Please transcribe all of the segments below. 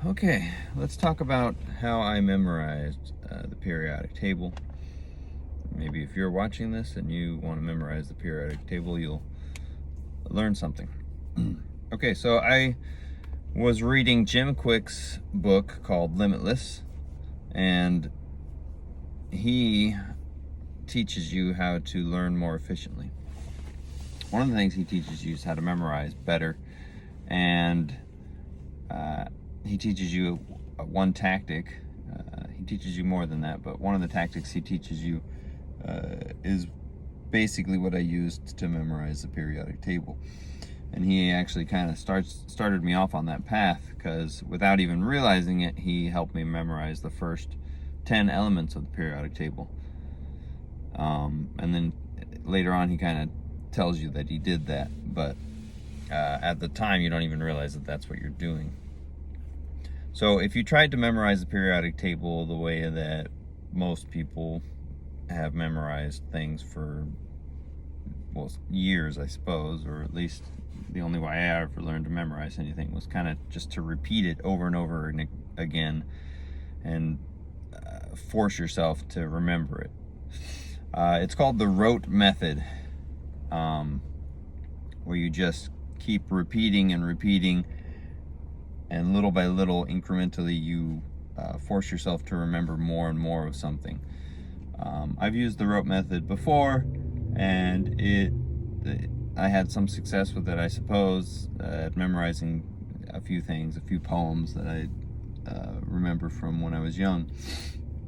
Okay, let's talk about how I memorized the periodic table. Maybe if you're watching this and you want to memorize the periodic table, you'll learn something. Okay, so I was reading Jim Kwik's book called Limitless, and he teaches you how to learn more efficiently. One of the things he teaches you is how to memorize better, and he teaches you one tactic. He teaches you more than that, but one of the tactics he teaches you is basically what I used to memorize the periodic table. And he actually kind of started me off on that path, because without even realizing it, he helped me memorize the first 10 elements of the periodic table. And then later on, he kind of tells you that he did that, but at the time, you don't even realize that that's what you're doing. So if you tried to memorize the periodic table the way that most people have memorized things for, well, years, I suppose, or at least the only way I ever learned to memorize anything was kind of just to repeat it over and over again and force yourself to remember it. It's called the rote method, where you just keep repeating and repeating, and little by little, incrementally, you force yourself to remember more and more of something. I've used the rote method before, and I had some success with it, I suppose, at memorizing a few things, a few poems that I remember from when I was young.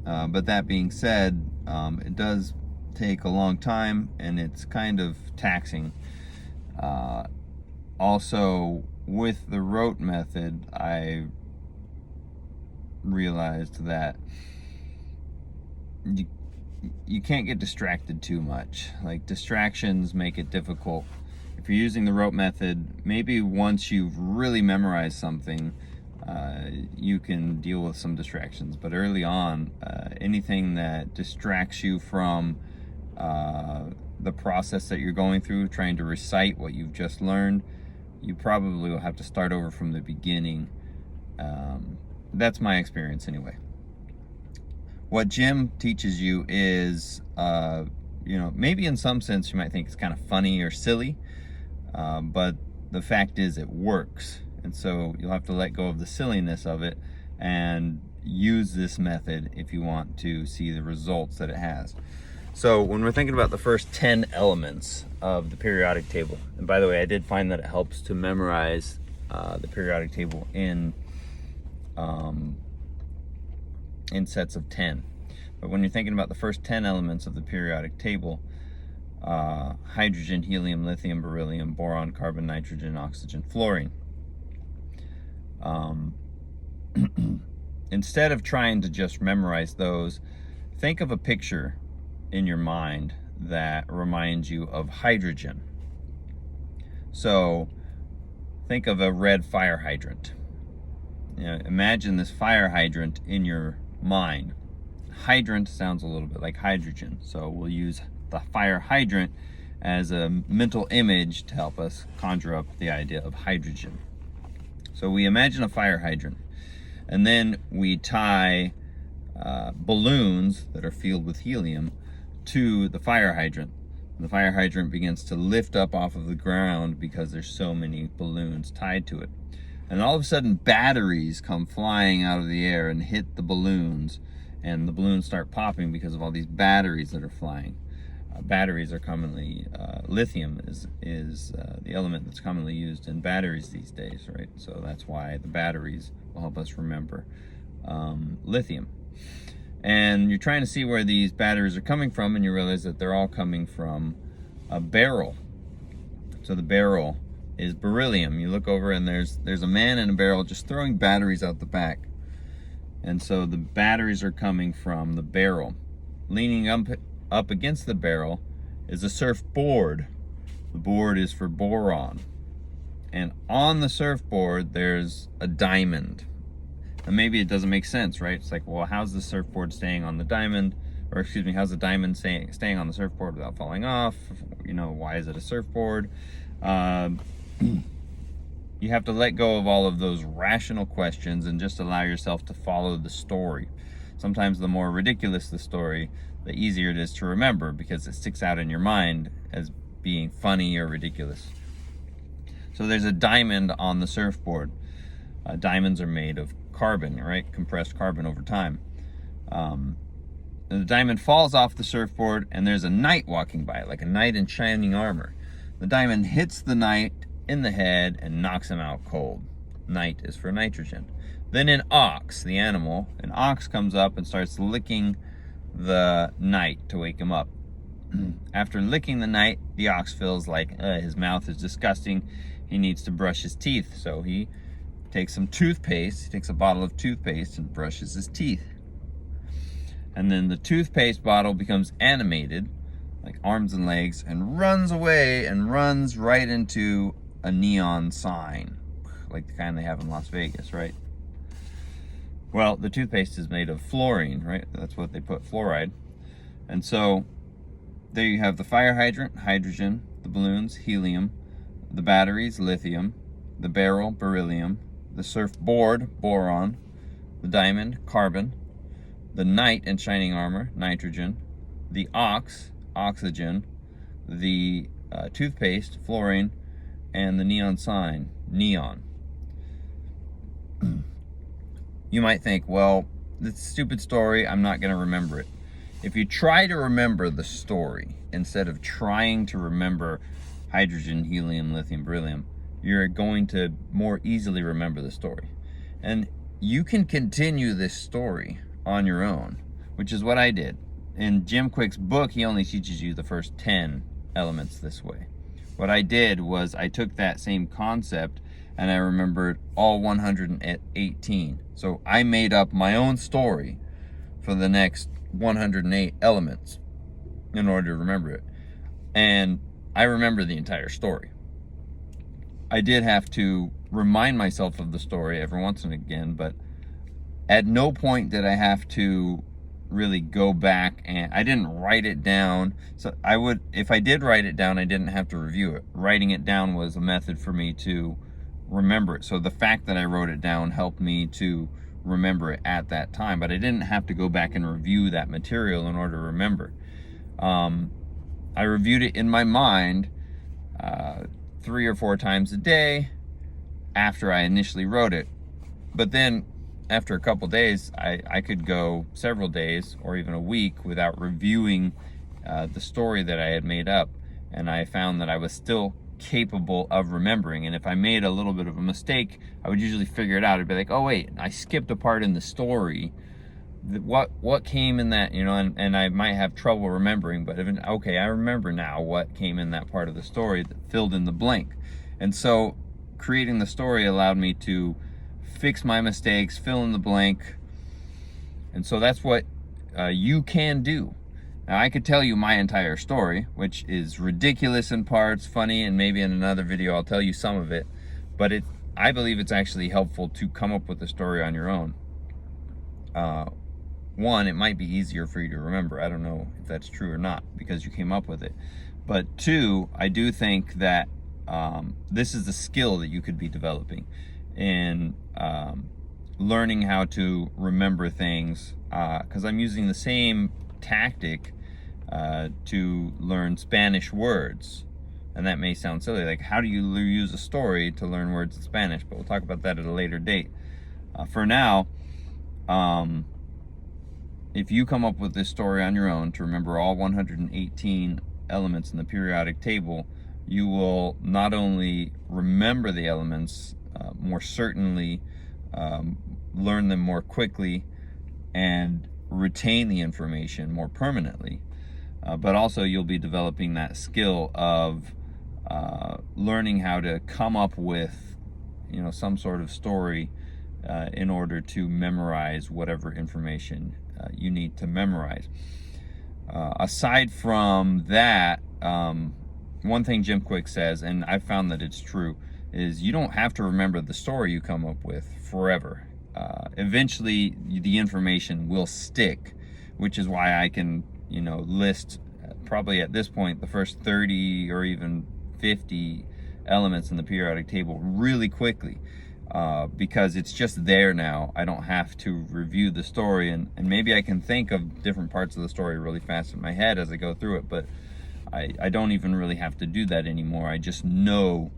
But that being said, it does take a long time, and it's kind of taxing. Also, with the rote method, I realized that you can't get distracted too much. Like, distractions make it difficult. If you're using the rote method, maybe once you've really memorized something, you can deal with some distractions. But early on, anything that distracts you from the process that you're going through, trying to recite what you've just learned, you probably will have to start over from the beginning. That's my experience anyway. What Jim teaches you is, maybe in some sense you might think it's kind of funny or silly, but the fact is it works. And so you'll have to let go of the silliness of it and use this method if you want to see the results that it has. So when we're thinking about the first 10 elements of the periodic table, and by the way, I did find that it helps to memorize the periodic table in sets of 10. But when you're thinking about the first 10 elements of the periodic table, hydrogen, helium, lithium, beryllium, boron, carbon, nitrogen, oxygen, fluorine. Instead of trying to just memorize those, think of a picture in your mind that reminds you of hydrogen. So think of a red fire hydrant. Imagine this fire hydrant in your mind. Hydrant sounds a little bit like hydrogen, so we'll use the fire hydrant as a mental image to help us conjure up the idea of hydrogen. So we imagine a fire hydrant, and then we tie balloons that are filled with helium to the fire hydrant. The fire hydrant begins to lift up off of the ground because there's so many balloons tied to it. And all of a sudden, batteries come flying out of the air and hit the balloons, and the balloons start popping because of all these batteries that are flying. Batteries are commonly, lithium is the element that's commonly used in batteries these days, right? So that's why the batteries will help us remember lithium. And you're trying to see where these batteries are coming from, and you realize that they're all coming from a barrel. So the barrel is beryllium. You look over and there's a man in a barrel just throwing batteries out the back. And so the batteries are coming from the barrel. Leaning up against the barrel is a surfboard. The board is for boron. And on the surfboard, there's a diamond. And maybe it doesn't make sense, right? It's like, well, how's the surfboard staying on the diamond? Or excuse me, how's the diamond staying on the surfboard without falling off? Why is it a surfboard? You have to let go of all of those rational questions and just allow yourself to follow the story. Sometimes the more ridiculous the story, the easier it is to remember because it sticks out in your mind as being funny or ridiculous. So there's a diamond on the surfboard. Diamonds are made of carbon, right? Compressed carbon over time. The diamond falls off the surfboard and there's a knight walking by, like a knight in shining armor. The diamond hits the knight in the head and knocks him out cold. Knight is for nitrogen. Then an ox, the animal, an ox comes up and starts licking the knight to wake him up. After licking the knight, the ox feels like his mouth is disgusting. He needs to brush his teeth. So he takes some toothpaste, he takes a bottle of toothpaste and brushes his teeth. And then the toothpaste bottle becomes animated, like arms and legs, and runs away and runs right into a neon sign, like the kind they have in Las Vegas, right? Well, the toothpaste is made of fluorine, right? That's what they put, fluoride. And so there you have the fire hydrant, hydrogen, the balloons, helium, the batteries, lithium, the barrel, beryllium, the surfboard, boron, the diamond, carbon, the knight in shining armor, nitrogen, the ox, oxygen, the toothpaste, fluorine, and the neon sign, neon. You might think, well, this stupid story, I'm not going to remember it. If you try to remember the story instead of trying to remember hydrogen, helium, lithium, beryllium, you're going to more easily remember the story. And you can continue this story on your own, which is what I did. In Jim Kwik's book, he only teaches you the first 10 elements this way. What I did was I took that same concept and I remembered all 118. So I made up my own story for the next 108 elements in order to remember it. And I remember the entire story. I did have to remind myself of the story every once and again, but at no point did I have to really go back, and I didn't write it down. So I would, if I did write it down, I didn't have to review it. Writing it down was a method for me to remember it. So the fact that I wrote it down helped me to remember it at that time, but I didn't have to go back and review that material in order to remember. I reviewed it in my mind 3 or 4 times a day after I initially wrote it. But then after a couple days, I could go several days or even a week without reviewing the story that I had made up. And I found that I was still capable of remembering. And if I made a little bit of a mistake, I would usually figure it out. I'd be like, oh wait, I skipped a part in the story. What came in that, and I might have trouble remembering, but okay, I remember now what came in that part of the story that filled in the blank. And so creating the story allowed me to fix my mistakes, fill in the blank. And so that's what you can do. Now, I could tell you my entire story, which is ridiculous in parts, funny, and maybe in another video I'll tell you some of it, but I believe it's actually helpful to come up with a story on your own. One, it might be easier for you to remember. I don't know if that's true or not because you came up with it. But 2, I do think that this is a skill that you could be developing in learning how to remember things, because I'm using the same tactic to learn Spanish words. And that may sound silly, like how do you use a story to learn words in Spanish? But we'll talk about that at a later date. For now, if you come up with this story on your own to remember all 118 elements in the periodic table, you will not only remember the elements more certainly, learn them more quickly, and retain the information more permanently, but also you'll be developing that skill of learning how to come up with some sort of story in order to memorize whatever information you need to memorize. Aside from that, one thing Jim Kwik says, and I've found that it's true, is you don't have to remember the story you come up with forever. Eventually the information will stick, which is why I can list probably at this point the first 30 or even 50 elements in the periodic table really quickly, because it's just there now. I don't have to review the story, and maybe I can think of different parts of the story really fast in my head as I go through it, but I don't even really have to do that anymore. I just know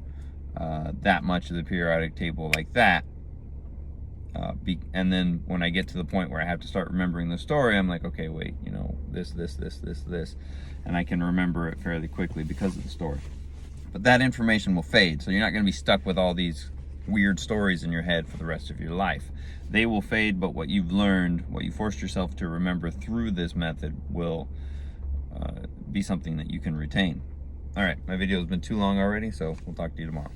that much of the periodic table like that. And then when I get to the point where I have to start remembering the story, I'm like, okay, wait, you know, this, and I can remember it fairly quickly because of the story. But that information will fade, so you're not going to be stuck with all these weird stories in your head for the rest of your life. They will fade, but what you've learned, what you forced yourself to remember through this method, will be something that you can retain. All right, my video has been too long already, so we'll talk to you tomorrow.